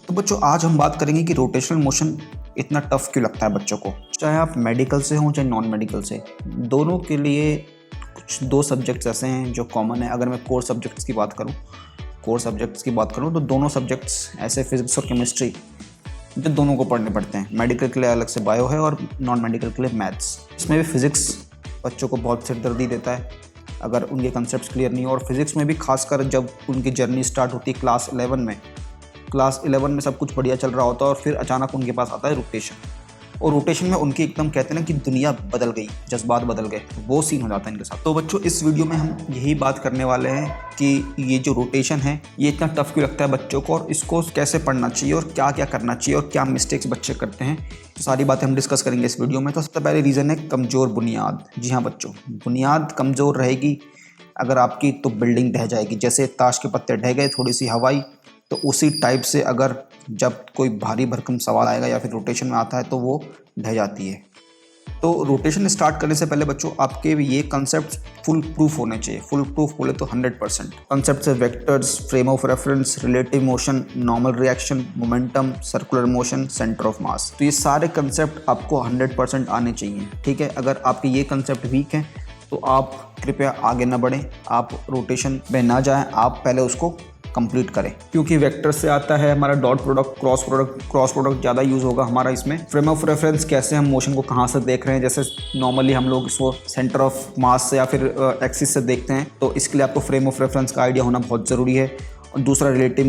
तो बच्चों आज हम बात करेंगे कि रोटेशनल मोशन इतना टफ क्यों लगता है बच्चों को, चाहे आप मेडिकल से हों चाहे नॉन मेडिकल से। दोनों के लिए कुछ दो सब्जेक्ट्स ऐसे हैं जो कॉमन है। अगर मैं कोर सब्जेक्ट्स की बात करूं तो दोनों सब्जेक्ट्स ऐसे फिजिक्स और केमिस्ट्री जो दोनों को पढ़ने पड़ते हैं। मेडिकल के लिए अलग से बायो है और नॉन मेडिकल के लिए मैथ्स। इसमें भी फिजिक्स बच्चों को बहुत सिरदर्दी देता है अगर उनके कंसेप्ट क्लियर नहीं हो। और फिजिक्स में भी खासकर जब उनकी जर्नी स्टार्ट होती है क्लास 11 में सब कुछ बढ़िया चल रहा होता है और फिर अचानक उनके पास आता है रोटेशन। और रोटेशन में उनकी एकदम कहते हैं ना कि दुनिया बदल गई, जज्बात बदल गए, वो सीन हो जाता है इनके साथ। तो बच्चों इस वीडियो में हम यही बात करने वाले हैं कि ये जो रोटेशन है ये इतना टफ क्यों लगता है बच्चों को, और इसको कैसे पढ़ना चाहिए और क्या क्या करना चाहिए और क्या मिस्टेक्स बच्चे करते हैं, तो सारी बातें हम डिस्कस करेंगे इस वीडियो में। तो सबसे पहले रीज़न है कमज़ोर बुनियाद। जी हाँ बच्चों, बुनियाद कमज़ोर रहेगी अगर आपकी तो बिल्डिंग ढह जाएगी। जैसे ताश के पत्ते ढह गए, थोड़ी सी हवाई, तो उसी टाइप से अगर जब कोई भारी भरकम सवाल आएगा या फिर रोटेशन में आता है तो वो ढह जाती है। तो रोटेशन स्टार्ट करने से पहले बच्चों आपके ये कंसेप्ट फुल प्रूफ होने चाहिए। फुल प्रूफ बोले तो 100%। कंसेप्ट है vectors, frame of reference, relative motion, normal reaction, momentum, circular motion, centre of mass. तो ये सारे कंसेप्ट आपको 100% आने चाहिए। ठीक है, अगर आपके ये कंसेप्ट वीक हैं तो आप कृपया आगे ना बढ़ें, आप रोटेशन में ना जाएं, आप पहले उसको कंप्लीट करें। क्योंकि वेक्टर से आता है हमारा डॉट प्रोडक्ट, क्रॉस प्रोडक्ट ज़्यादा यूज़ होगा हमारा इसमें। फ्रेम ऑफ रेफरेंस, कैसे हम मोशन को कहाँ से देख रहे हैं, जैसे नॉर्मली हम लोग इसको सेंटर ऑफ मास से या फिर एक्सिस से देखते हैं, तो इसके लिए आपको फ्रेम ऑफ रेफरेंस का आइडिया होना बहुत ज़रूरी है। और दूसरा रिलेटिव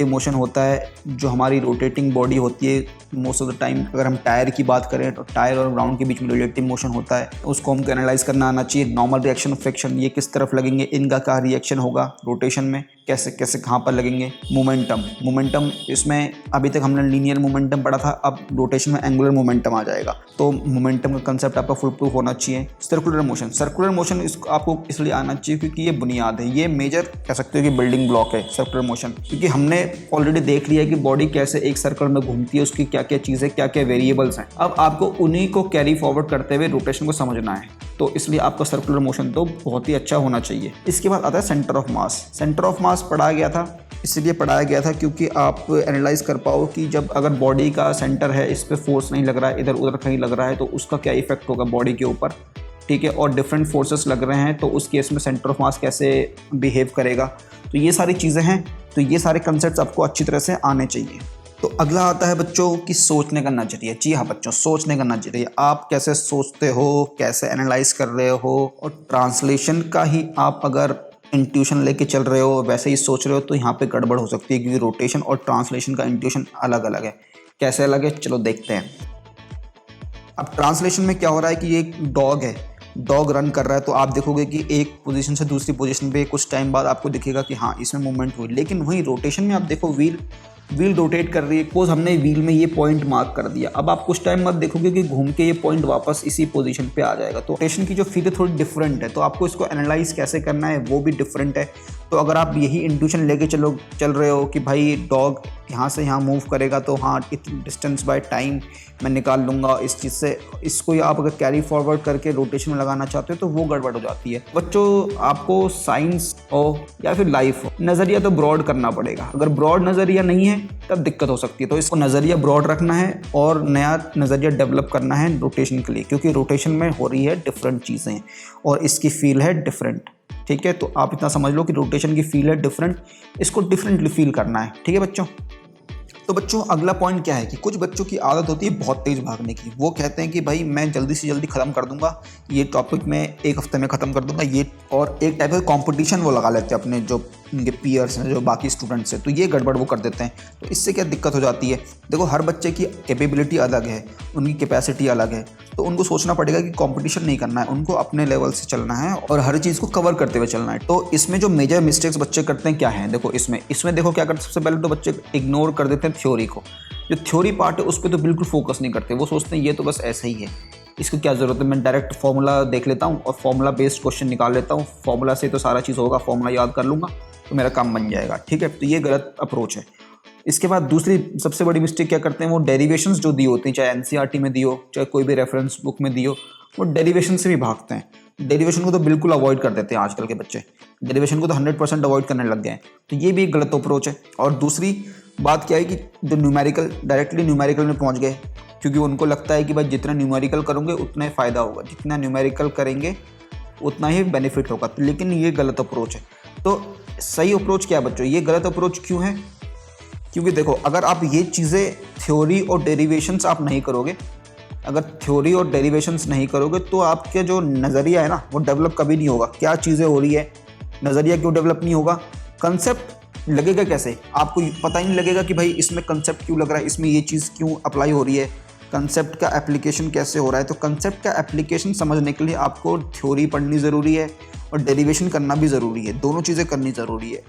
मोशन होता है जो हमारी रोटेटिंग बॉडी होती है। मोस्ट ऑफ द टाइम अगर हम टायर की बात करें तो टायर और ग्राउंड के बीच में रिलेटिव मोशन होता है, उसको हमको एनालाइज करना आना चाहिए। नॉर्मल रिएक्शन ऑफ फ्रिक्शन, ये किस तरफ लगेंगे, इनका क्या रिएक्शन होगा रोटेशन में, कैसे कैसे कहाँ पर लगेंगे। मोमेंटम, इसमें अभी तक हमने लीनियर मोमेंटम पढ़ा था, अब रोटेशन में एंगुलर मोमेंटम आ जाएगा, तो मोमेंटम का कंसेप्ट आपका फुल प्रूफ होना चाहिए। सर्कुलर मोशन इसको आपको इसलिए आना चाहिए क्योंकि ये बुनियाद है, ये मेजर कह सकते हो कि बिल्डिंग ब्लॉक है सर्कुलर मोशन। क्योंकि हमने ऑलरेडी देख लिया है कि बॉडी कैसे एक सर्कल में घूमती है, उसकी क्या क्या चीज़ें, क्या क्या वेरिएबल्स हैं। अब आपको उन्हीं को कैरी फॉरवर्ड करते हुए रोटेशन को समझना है, तो इसलिए आपका सर्कुलर मोशन तो बहुत ही अच्छा होना चाहिए। इसके बाद आता है सेंटर ऑफ मास। पढ़ाया गया था, इसलिए पढ़ाया गया था क्योंकि आप एनालाइज कर पाओ कि जब अगर बॉडी का सेंटर है, इस पे फोर्स नहीं लग रहा है, इधर उधर कहीं लग रहा है, तो उसका क्या इफेक्ट होगा बॉडी के ऊपर। ठीक है, और डिफरेंट फोर्सेस लग रहे हैं तो उस केस में सेंटर ऑफ मास कैसे बिहेव करेगा। तो ये सारी चीज़ें हैं, तो ये सारे कंसेप्ट आपको अच्छी तरह से आने चाहिए। तो अगला आता है बच्चों की सोचने का नजरिया। जी हाँ बच्चों, सोचने का नजरिया, आप कैसे सोचते हो, कैसे एनालाइज कर रहे हो। और ट्रांसलेशन का ही आप अगर इंट्यूशन लेके चल रहे हो, वैसे ही सोच रहे हो, तो यहाँ पे गड़बड़ हो सकती है, क्योंकि रोटेशन और ट्रांसलेशन का इंट्यूशन अलग अलग है। कैसे अलग है, चलो देखते हैं। अब ट्रांसलेशन में क्या हो रहा है कि एक डॉग रन कर रहा है, तो आप देखोगे कि एक पोजीशन से दूसरी पोजीशन पे कुछ टाइम बाद आपको दिखेगा कि हाँ इसमें मूवमेंट हुई। लेकिन वहीं रोटेशन में आप देखो व्हील रोटेट कर रही है। सपोज हमने व्हील में ये पॉइंट मार्क कर दिया, अब आप कुछ टाइम बाद देखोगे कि घूम के ये पॉइंट वापस इसी पोजीशन पे आ जाएगा। तो रोटेशन की जो फील है थोड़ी डिफरेंट है, तो आपको इसको एनालाइज कैसे करना है वो भी डिफरेंट है। तो अगर आप यही इंट्यूशन लेके चल रहे हो कि भाई डॉग यहाँ से यहाँ मूव करेगा, तो हाँ इतनी डिस्टेंस बाय टाइम मैं निकाल लूँगा इस चीज़ से, इसको आप अगर कैरी फॉरवर्ड करके रोटेशन में लगाना चाहते हो तो वो गड़बड़ हो जाती है। बच्चों आपको साइंस हो या फिर लाइफ हो, नज़रिया तो ब्रॉड करना पड़ेगा। अगर ब्रॉड नज़रिया नहीं है तब दिक्कत हो सकती है। तो इसको नज़रिया ब्रॉड रखना है और नया नज़रिया डेवलप करना है रोटेशन के लिए, क्योंकि रोटेशन में हो रही है डिफरेंट चीज़ें और इसकी फील है डिफरेंट। ठीक है, तो आप इतना समझ लो कि रोटेशन की फील है डिफरेंट, इसको डिफरेंटली फील करना है। ठीक है बच्चों। तो बच्चों अगला पॉइंट क्या है कि कुछ बच्चों की आदत होती है बहुत तेज़ भागने की। वो कहते हैं कि भाई मैं जल्दी से जल्दी ख़त्म कर दूंगा ये टॉपिक, मैं एक हफ्ते में ख़त्म कर दूंगा ये, और एक टाइप का कंपटीशन वो लगा लेते हैं अपने जो उनके पीयर्स हैं, जो बाकी स्टूडेंट्स हैं, तो ये गड़बड़ वो कर देते हैं। तो इससे क्या दिक्कत हो जाती है, देखो हर बच्चे की कैपेबिलिटी अलग है, उनकी कैपेसिटी अलग है, तो उनको सोचना पड़ेगा कि कंपटीशन नहीं करना है, उनको अपने लेवल से चलना है और हर चीज़ को कवर करते हुए चलना है। तो इसमें जो मेजर मिस्टेक्स बच्चे करते हैं क्या है, देखो इसमें देखो क्या करते हैं। सबसे पहले तो बच्चे इग्नोर कर देते हैं थ्योरी को। जो थ्योरी पार्ट है उस पर तो बिल्कुल फोकस नहीं करते, वो सोचते हैं ये तो बस ऐसा ही है, इसको क्या ज़रूरत है, मैं डायरेक्ट फार्मूला देख लेता हूँ और फार्मूला बेस्ड क्वेश्चन निकाल लेता हूँ, फार्मूला से तो सारा चीज़ होगा, फार्मूला याद कर लूँगा तो मेरा काम बन जाएगा। ठीक है, तो ये गलत अप्रोच है। इसके बाद दूसरी सबसे बड़ी मिस्टेक क्या करते हैं, वो डेरिवेशंस जो दी होती हैं, चाहे एनसीईआरटी में दी हो चाहे कोई भी रेफरेंस बुक में दी हो, वो डेरिवेशन से भी भागते हैं। डेरिवेशन को तो बिल्कुल अवॉइड कर देते हैं आजकल के बच्चे, डेरिवेशन को तो 100% अवॉइड करने लग गए हैं। तो ये भी एक गलत अप्रोच है। और दूसरी बात क्या है कि जो न्यूमेरिकल डायरेक्टली न्यूमेरिकल में पहुंच गए, क्योंकि उनको लगता है कि भाई जितना न्यूमेरिकल करोगे उतना ही फ़ायदा होगा, जितना न्यूमेरिकल करेंगे उतना ही बेनिफिट होगा। लेकिन ये गलत अप्रोच है। तो सही अप्रोच क्या है बच्चों? ये गलत अप्रोच क्यों है? क्योंकि देखो, अगर आप ये चीज़ें थ्योरी और डेरिवेशंस आप नहीं करोगे, अगर थ्योरी और डेरिवेशंस नहीं करोगे तो आपके जो नज़रिया है ना वो डेवलप कभी नहीं होगा। क्या चीज़ें हो रही है, नज़रिया क्यों डेवलप नहीं होगा? कंसेप्ट लगेगा कैसे? आपको पता ही नहीं लगेगा कि भाई इसमें कंसेप्ट क्यों लग रहा है, इसमें ये चीज़ क्यों अप्लाई हो रही है, कंसेप्ट का एप्लीकेशन कैसे हो रहा है। तो कंसेप्ट का एप्लीकेशन समझने के लिए आपको थ्योरी पढ़नी ज़रूरी है और डेरिवेशन करना भी ज़रूरी है, दोनों चीज़ें करनी ज़रूरी है।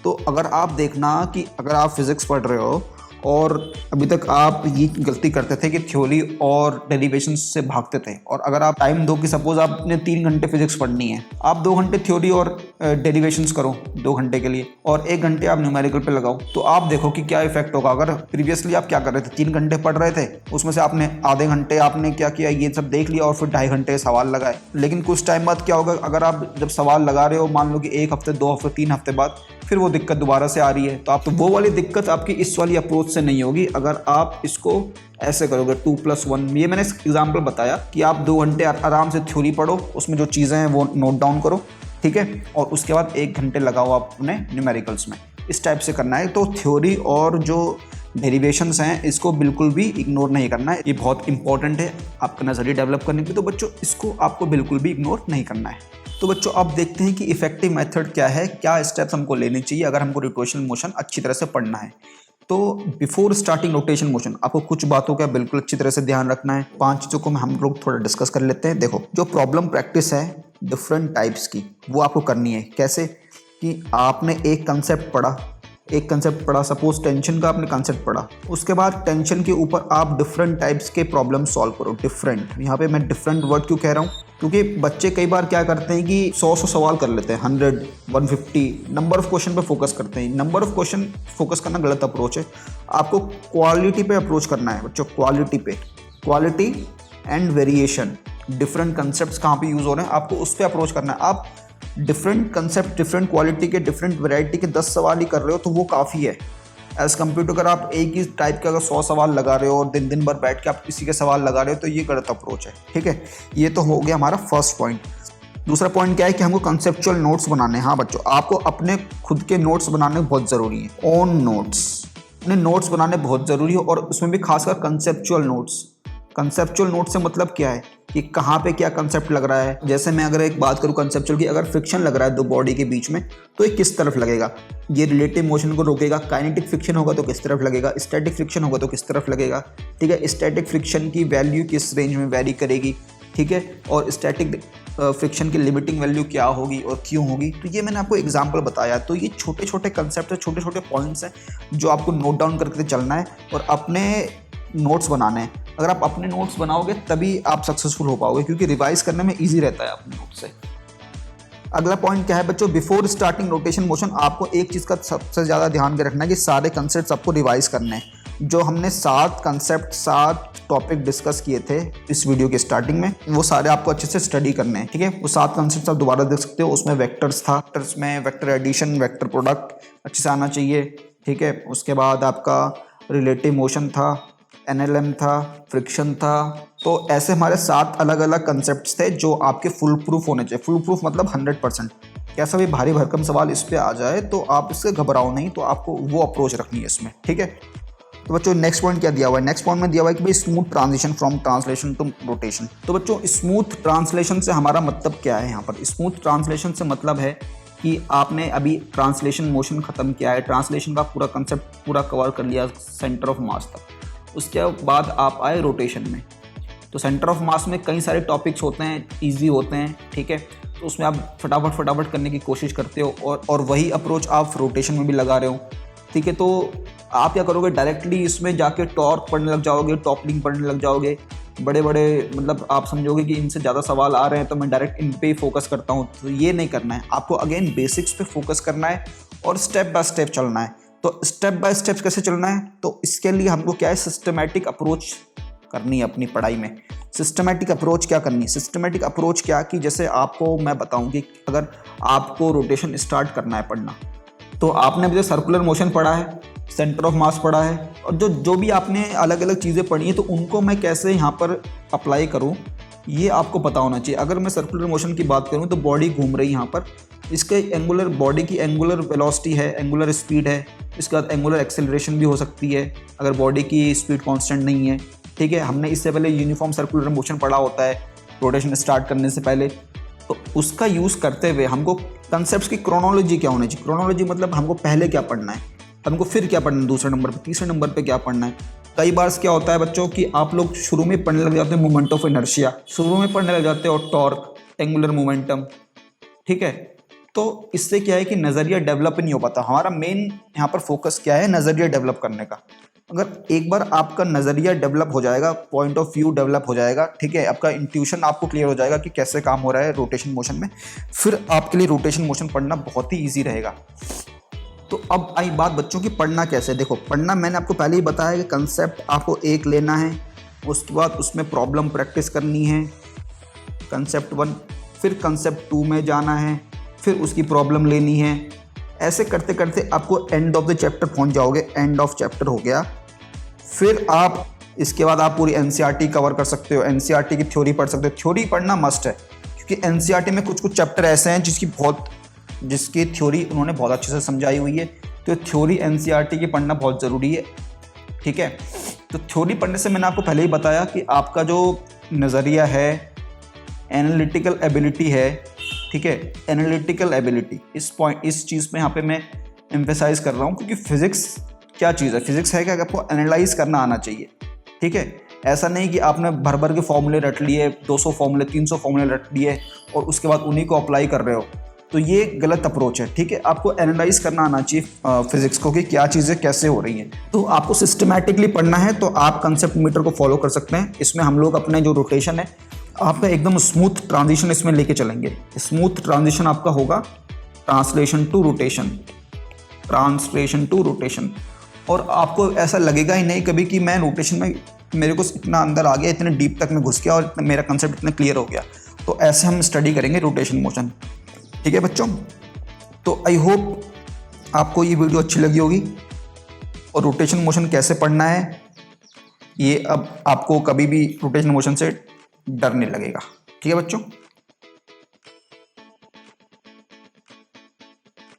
तो अगर आप देखना कि अगर आप फिज़िक्स पढ़ रहे हो और अभी तक आप ये गलती करते थे कि थ्योरी और डेरिवेशन से भागते थे, और अगर आप टाइम दो कि सपोज आपने 3 घंटे फिजिक्स पढ़नी है, आप 2 घंटे थ्योरी और डेरिवेशंस करो 2 घंटे के लिए और 1 घंटे आप न्यूमेरिकल पे लगाओ, तो आप देखो कि क्या इफेक्ट होगा। अगर प्रीवियसली आप क्या कर रहे थे, 3 घंटे पढ़ रहे थे, उसमें से आपने आधे घंटे आपने क्या किया, ये सब देख लिया और फिर 2.5 घंटे सवाल लगाए। लेकिन कुछ टाइम बाद क्या होगा, अगर आप जब सवाल लगा रहे हो, मान लो कि 1 हफ्ते 2 हफ्ते 3 हफ्ते बाद फिर वो दिक्कत दोबारा से आ रही है, तो आप तो वो वाली दिक्कत आपकी इस वाली अप्रोच से नहीं होगी अगर आप इसको ऐसे करोगे 2+1। ये मैंने एग्जाम्पल बताया कि आप 2 घंटे आराम से थ्योरी पढ़ो, उसमें जो चीज़ें हैं वो नोट डाउन करो, ठीक है, और उसके बाद 1 घंटे लगाओ आप अपने न्यूमेरिकल्स में। इस टाइप से करना है। तो थ्योरी और जो डेरिवेशंस हैं इसको बिल्कुल भी इग्नोर नहीं करना है, ये बहुत इंपॉर्टेंट है आपका नज़रिया डेवलप करने के लिए। तो बच्चों इसको आपको बिल्कुल भी इग्नोर नहीं करना है। तो बच्चों अब देखते हैं कि इफेक्टिव मेथड क्या है, क्या स्टेप्स हमको लेने चाहिए अगर हमको रोटेशनल मोशन अच्छी तरह से पढ़ना है। तो बिफोर स्टार्टिंग रोटेशन मोशन आपको कुछ बातों का बिल्कुल अच्छी तरह से ध्यान रखना है। 5 चीज़ों को हम लोग थोड़ा डिस्कस कर लेते हैं। देखो, जो प्रॉब्लम प्रैक्टिस है डिफरेंट टाइप्स की, वो आपको करनी है। कैसे कि आपने एक कंसेप्ट पढ़ा, सपोज टेंशन का आपने कंसेप्ट पढ़ा, उसके बाद टेंशन के ऊपर आप डिफरेंट टाइप्स के प्रॉब्लम सॉल्व करो। डिफरेंट, यहाँ पे मैं डिफरेंट वर्ड क्यों कह रहा हूँ, क्योंकि बच्चे कई बार क्या करते हैं कि 100 सवाल कर लेते हैं, 100, 150 नंबर ऑफ क्वेश्चन पे फोकस करते हैं। नंबर ऑफ क्वेश्चन फोकस करना गलत अप्रोच है। आपको क्वालिटी पे अप्रोच करना है बच्चों, quality and variation, different concept कहाँ पे यूज हो रहे हैं आपको उस पर अप्रोच करना है। आप डिफरेंट कंसेप्ट, डिफरेंट क्वालिटी के, डिफरेंट वैरायटी के 10 सवाल ही कर रहे हो तो वो काफ़ी है। एज़ कम्पेयर टू अगर आप एक ही टाइप के अगर 100 सवाल लगा रहे हो और दिन भर बैठ के आप किसी के सवाल लगा रहे हो तो ये गलत अप्रोच है, ठीक है। ये तो हो गया हमारा फर्स्ट पॉइंट। दूसरा पॉइंट क्या है कि हमको कंसेप्चुअल नोट्स बनाने हैं। हाँ बच्चों, आपको अपने खुद के नोट्स बनाने बहुत ज़रूरी है। ओन नोट्स, अपने नोट्स बनाने बहुत ज़रूरी है, और उसमें भी खासकर कंसेप्चुअल नोट्स। कंसेप्चुअल नोट से मतलब क्या है कि कहाँ पे क्या कंसेप्ट लग रहा है। जैसे मैं अगर एक बात करूँ कंसेप्चुअल की, अगर फ्रिक्शन लग रहा है 2 बॉडी के बीच में तो ये किस तरफ लगेगा, ये रिलेटिव मोशन को रोकेगा। काइनेटिक फ्रिक्शन होगा तो किस तरफ लगेगा, स्टैटिक फ्रिक्शन होगा तो किस तरफ लगेगा, ठीक है। स्टैटिक फ्रिक्शन की वैल्यू किस रेंज में वेरी करेगी, ठीक है, और स्टैटिक फ्रिक्शन की लिमिटिंग वैल्यू क्या होगी और क्यों होगी। तो ये मैंने आपको एग्जांपल बताया। तो ये छोटे छोटे कंसेप्ट है, छोटे छोटे पॉइंट्स हैं जो आपको नोट डाउन करके चलना है और अपने नोट्स बनाने हैं। अगर आप अपने नोट्स बनाओगे तभी आप सक्सेसफुल हो पाओगे, क्योंकि रिवाइज करने में ईजी रहता है अपने नोट्स से। अगला पॉइंट क्या है बच्चों, बिफोर स्टार्टिंग रोटेशन मोशन आपको एक चीज़ का सबसे ज़्यादा ध्यान के रखना है कि सारे कंसेप्ट आपको रिवाइज करने हैं। जो हमने 7 कंसेप्ट, 7 टॉपिक डिस्कस किए थे इस वीडियो के स्टार्टिंग में, वो सारे आपको अच्छे से स्टडी करने हैं, ठीक है। वो 7 कंसेप्ट आप दोबारा देख सकते हो। उसमें वेक्टर्स था, वेक्टर्स में वेक्टर एडिशन, वेक्टर प्रोडक्ट अच्छे से आना चाहिए, ठीक है। उसके बाद आपका रिलेटिव मोशन था, NLM था, फ्रिक्शन था। तो ऐसे हमारे 7 अलग अलग कंसेप्ट्स थे जो आपके फुल प्रूफ होने चाहिए। फुल प्रूफ मतलब 100%। कैसा भी भारी भरकम सवाल इस पे आ जाए तो आप इससे घबराओ नहीं, तो आपको वो अप्रोच रखनी है इसमें, ठीक है। तो बच्चों नेक्स्ट पॉइंट क्या दिया हुआ है, नेक्स्ट पॉइंट में दिया हुआ है कि भाई smooth transition from translation to rotation. तो बच्चों स्मूथ ट्रांसलेशन से हमारा मतलब क्या है, यहाँ पर स्मूथ ट्रांसलेशन से मतलब है कि आपने अभी ट्रांसलेशन मोशन खत्म किया है, ट्रांसलेशन का पूरा कंसेप्ट पूरा कवर कर लिया सेंटर ऑफ मास तक। उसके बाद आप आए रोटेशन में। तो सेंटर ऑफ मास में कई सारे टॉपिक्स होते हैं, इजी होते हैं, ठीक है। तो उसमें आप फटाफट करने की कोशिश करते हो और वही अप्रोच आप रोटेशन में भी लगा रहे हो, ठीक है। तो आप क्या करोगे, डायरेक्टली इसमें जाके टॉर्क पढ़ने लग जाओगे, टॉपलिंग पढ़ने लग जाओगे, बड़े बड़े मतलब आप समझोगे कि इनसे ज़्यादा सवाल आ रहे हैं तो मैं डायरेक्ट इन पे ही फोकस करता हूँ। तो ये नहीं करना है, आपको अगेन बेसिक्स पे फोकस करना है और स्टेप बाय स्टेप चलना है। तो स्टेप बाय स्टेप कैसे चलना है, तो इसके लिए हमको क्या है, सिस्टमैटिक अप्रोच करनी है अपनी पढ़ाई में। सिस्टमैटिक अप्रोच क्या करनी है, सिस्टमैटिक अप्रोच क्या कि जैसे आपको मैं बताऊं कि अगर आपको रोटेशन स्टार्ट करना है पढ़ना, तो आपने अभी सर्कुलर मोशन पढ़ा है, सेंटर ऑफ मास पढ़ा है, और जो भी आपने अलग अलग चीज़ें पढ़ी हैं तो उनको मैं कैसे यहाँ पर अप्लाई करूँ ये आपको पता होना चाहिए। अगर मैं सर्कुलर मोशन की बात करूँ तो बॉडी घूम रही है यहाँ पर, इसके एंगुलर बॉडी की एंगुलर वेलोसिटी है, एंगुलर स्पीड है, इसके बाद एंगुलर एक्सेलरेशन भी हो सकती है अगर बॉडी की स्पीड कांस्टेंट नहीं है। ठीक है, हमने इससे पहले यूनिफॉर्म सर्कुलर मोशन पढ़ा होता है रोटेशन स्टार्ट करने से पहले, तो उसका यूज़ करते हुए हमको कंसेप्ट की क्रोनोलॉजी क्या होनी चाहिए। क्रोनोलॉजी मतलब हमको पहले क्या पढ़ना है, हमको फिर क्या पढ़ना है, दूसरे नंबर पर, तीसरे नंबर पर क्या पढ़ना है। कई बार क्या होता है बच्चों कि आप लोग शुरू में पढ़ने लग जाते हैं मोमेंट ऑफ इनर्शिया, शुरू में पढ़ने लग जाते हो टॉर्क, एंगुलर मोमेंटम। ठीक है, तो इससे क्या है कि नज़रिया डेवलप नहीं हो पाता। हमारा मेन यहाँ पर फोकस क्या है, नज़रिया डेवलप करने का। अगर एक बार आपका नज़रिया डेवलप हो जाएगा, पॉइंट ऑफ व्यू डेवलप हो जाएगा, ठीक है, आपका इंट्यूशन आपको क्लियर हो जाएगा कि कैसे काम हो रहा है रोटेशन मोशन में, फिर आपके लिए रोटेशन मोशन पढ़ना बहुत ही ईजी रहेगा। तो अब आई बात बच्चों की पढ़ना कैसे। देखो, पढ़ना मैंने आपको पहले ही बताया कि कंसेप्ट आपको एक लेना है, उसके बाद उसमें प्रॉब्लम प्रैक्टिस करनी है कंसेप्ट 1, फिर कंसेप्ट 2 में जाना है, फिर उसकी प्रॉब्लम लेनी है। ऐसे करते करते आपको एंड ऑफ द चैप्टर पहुंच जाओगे। एंड ऑफ चैप्टर हो गया, फिर आप इसके बाद आप पूरी एनसीईआरटी कवर कर सकते हो, एनसीईआरटी की थ्योरी पढ़ सकते हो। थ्योरी पढ़ना मस्ट है क्योंकि एनसीईआरटी में कुछ कुछ चैप्टर ऐसे हैं जिसकी थ्योरी उन्होंने बहुत अच्छे से समझाई हुई है, तो थ्योरी एनसीईआरटी की पढ़ना बहुत ज़रूरी है। ठीक है, तो थ्योरी पढ़ने से मैंने आपको पहले ही बताया कि आपका जो नज़रिया है, एनालिटिकल एबिलिटी है, ठीक है, एनालिटिकल एबिलिटी, इस चीज़ पे यहाँ पे मैं एम्फेसाइज कर रहा हूँ क्योंकि फिजिक्स क्या चीज़ है, फिजिक्स है कि आपको एनालाइज करना आना चाहिए। ठीक है, ऐसा नहीं कि आपने भर भर के फॉर्मूले रट लिए, 200 फॉर्मूले 300 फॉर्मूले रट लिए और उसके बाद उन्हीं को अप्लाई कर रहे हो, तो ये गलत अप्रोच है। ठीक है, आपको एनालाइज करना आना चाहिए फिजिक्स को कि क्या चीज़ें कैसे हो रही हैं। तो आपको सिस्टमैटिकली पढ़ना है तो आप कंसेप्ट मीटर को फॉलो कर सकते हैं। इसमें हम लोग अपने जो रोटेशन है आपका एकदम स्मूथ ट्रांजिशन इसमें लेके चलेंगे। स्मूथ ट्रांजिशन आपका होगा translation to rotation, translation to rotation. और आपको ऐसा लगेगा ही नहीं कभी कि मैं रोटेशन में मेरे को इतना अंदर आ गया, इतने डीप तक मैं घुस गया और मेरा कंसेप्ट इतना क्लियर हो गया। तो ऐसे हम स्टडी करेंगे रोटेशन मोशन। ठीक है बच्चों, तो आई होप आपको ये वीडियो अच्छी लगी होगी और रोटेशन मोशन कैसे पढ़ना है ये अब आपको कभी भी रोटेशन मोशन से डर नहीं लगेगा। ठीक है बच्चों।